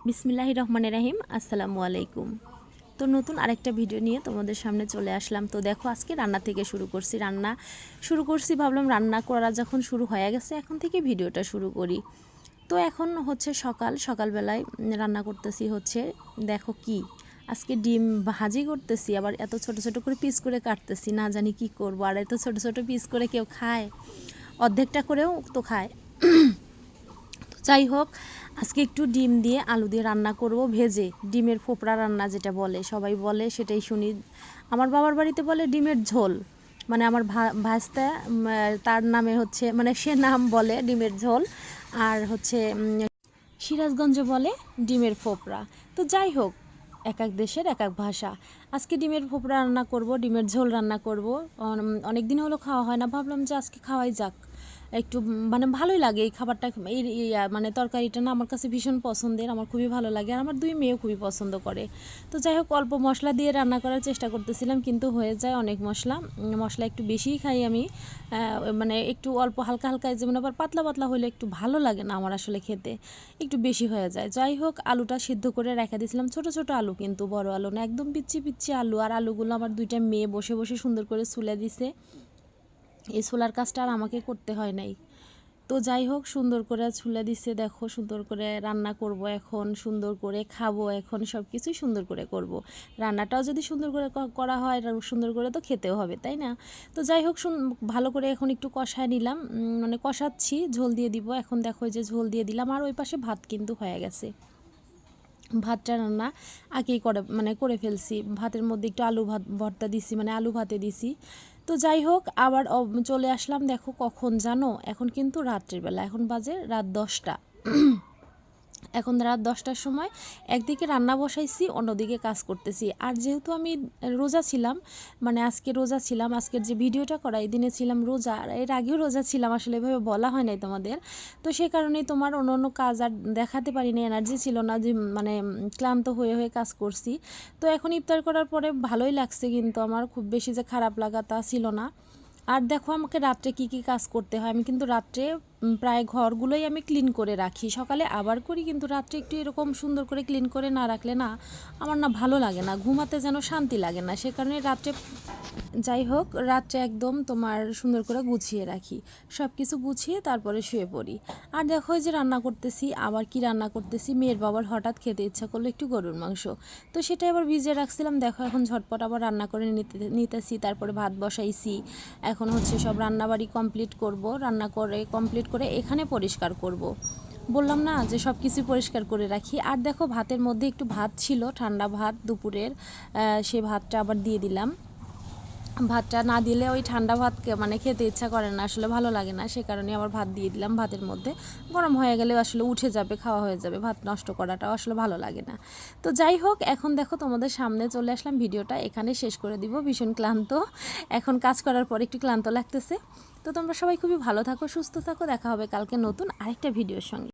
বিসমিল্লাহির রহমানির রহিম। আসসালামু আলাইকুম। তো নতুন আরেকটা ভিডিও নিয়ে তোমাদের সামনে চলে আসলাম। তো দেখো আজকে রান্না থেকে শুরু করছি ভাবলাম রান্না করা যখন শুরু হয়ে গেছে এখন থেকে ভিডিওটা শুরু করি। তো এখন হচ্ছে সকালবেলায় রান্না করতেছি হচ্ছে দেখো কি আজকে ডিম ভাজি করতেছি, আবার এত ছোট ছোট করে পিস করে কাটতেছি, না জানি কি করব। আর এত ছোট ছোট পিস করে কেউ খায়? অর্ধেকটা করেও তো খায়। যাই হোক, আজকে একটু ডিম দিয়ে আলু দিয়ে রান্না করব, ভেজে ডিমের ফোপড়া রান্না যেটা বলে সবাই বলে সেটাই শুনি। আমার বাবার বাড়িতে বলে ডিমের ঝোল, মানে আমার ভাস্তা তার নামে হচ্ছে মানে সে নাম বলে ডিমের ঝোল, আর হচ্ছে সিরাজগঞ্জে বলে ডিমের ফোপড়া। তো যাই হোক, এক এক দেশের এক এক ভাষা। আজকে ডিমের ফোপড়া রান্না করব, ডিমের ঝোল রান্না করব। অনেক দিন হলো খাওয়া হয় না, ভাবলাম যে আজকে খাওয়াই যাক। একটু মানে ভালোই লাগে এই খাবারটা, এই মানে তরকারিটা না আমার কাছে ভীষণ পছন্দের, আমার খুবই ভালো লাগে, আর আমার দুই মেয়েও খুবই পছন্দ করে। তো যাই হোক, অল্প মশলা দিয়ে রান্না করার চেষ্টা করতেছিলাম, কিন্তু হয়ে যায় অনেক মশলা একটু বেশিই খাই আমি। মানে একটু অল্প হালকা হালকা, যেমন আবার পাতলা পাতলা হলে একটু ভালো লাগে না আমার আসলে খেতে, একটু বেশি হয়ে যায়। যাই হোক, আলুটা সিদ্ধ করে রেখে দিয়েছিলাম, ছোট ছোট আলু, কিন্তু বড় আলু না, একদম পিচ্ছি পিচ্ছি আলু। আর আলুগুলো আমার দুইটা মেয়ে বসে বসে সুন্দর করে ছুলে দিছে। এই ছোলার কাজটা আর আমাকে করতে হয় নাই। তো যাই হোক, সুন্দর করে ছুলে দিছে, দেখো সুন্দর করে রান্না করব এখন, সুন্দর করে খাবো এখন, সব কিছুই সুন্দর করে করব। রান্নাটাও যদি সুন্দর করে করা হয়, সুন্দর করে তো খেতেও হবে, তাই না? তো যাই হোক, ভালো করে এখন একটু কষায় নিলাম, মানে কষাচ্ছি, ঝোল দিয়ে দিব এখন। দেখো যে ঝোল দিয়ে দিলাম, আর ওই পাশে ভাত কিন্তু হয়ে গেছে। ভাতটা রান্না আগেই করে ফেলছি। ভাতের মধ্যে একটু আলু ভর্তা দিছি, মানে আলু ভাতে দিছি। তো যাই হোক, আবার চলে আসলাম, দেখো কখন জানো, এখন কিন্তু রাত্রের বেলা, এখন বাজে রাত 10টা। এখন রাত 10টার সময় একদিকে রান্না বসাইছি, অন্যদিকে কাজ করতেছি। আর যেহেতু আমি রোজা ছিলাম, মানে আজকে রোজা ছিলাম, আজকের যে ভিডিওটা করা এই দিনে ছিলাম রোজা, আর এর আগেও রোজা ছিলাম, আসলে এভাবে বলা হয় নাই তোমাদের। তো সে কারণেই তোমার অন্য অন্য কাজ আর দেখাতে পারিনি, এনার্জি ছিল না, যে মানে ক্লান্ত হয়ে হয়ে কাজ করছি। তো এখন ইফতার করার পরে ভালোই লাগছে, কিন্তু আমার খুব বেশি যে খারাপ লাগা তা ছিল না। আর দেখো আমাকে রাত্রে কি কি কাজ করতে হয়, আমি কিন্তু রাত্রে প্রায় ঘরগুলোই আমি ক্লিন করে রাখি, সকালে আবার করি, কিন্তু রাত্রে একটু এরকম সুন্দর করে ক্লিন করে না রাখলে না আমার না ভালো লাগে না, ঘুমাতে যেন শান্তি লাগে না, সে কারণে রাত্রে, যাই হোক, রাত্রে একদম তোমার সুন্দর করে গুছিয়ে রাখি, সব কিছু গুছিয়ে তারপরে শুয়ে পড়ি। আর দেখো যে রান্না করতেছি, আবার কি রান্না করতেছি, মেয়ের বাবার হঠাৎ খেতে ইচ্ছা করলো একটু গরুর মাংস, তো সেটাই আবার ভিজিয়ে রাখছিলাম। দেখো এখন ঝটপট আবার রান্না করে নিতেছি, তারপরে ভাত বসাইছি। এখন হচ্ছে সব রান্নাবাড়ি কমপ্লিট করব, রান্না করে কমপ্লিট করে এখানে পরিষ্কার করব। বললাম না যে সব কিছু পরিষ্কার করে রাখি। আর দেখো ভাতের মধ্যে একটু ভাত ছিল, ঠান্ডা ভাত দুপুরের, সে ভাতটা আবার দিয়ে দিলাম। ভাতটা না দিলে ওই ঠান্ডা ভাত মানে খেতে ইচ্ছা করে না, আসলে ভালো লাগে না, সে কারণে আবার ভাত দিয়ে দিলাম। ভাতের মধ্যে গরম হয়ে গেলে আসলে উঠে যাবে, খাওয়া হয়ে যাবে, ভাত নষ্ট করাটাও আসলে ভালো লাগে না। তো যাই হোক, এখন দেখো তোমাদের সামনে চলে আসলাম, ভিডিওটা এখানে শেষ করে দিব, ভীষণ ক্লান্ত, এখন কাজ করার পর একটু ক্লান্ত লাগতেছে। তো তোমরা সবাই খুবই ভালো থাকো, সুস্থ থাকো, দেখা হবে কালকে নতুন আরেকটা ভিডিওর সঙ্গে।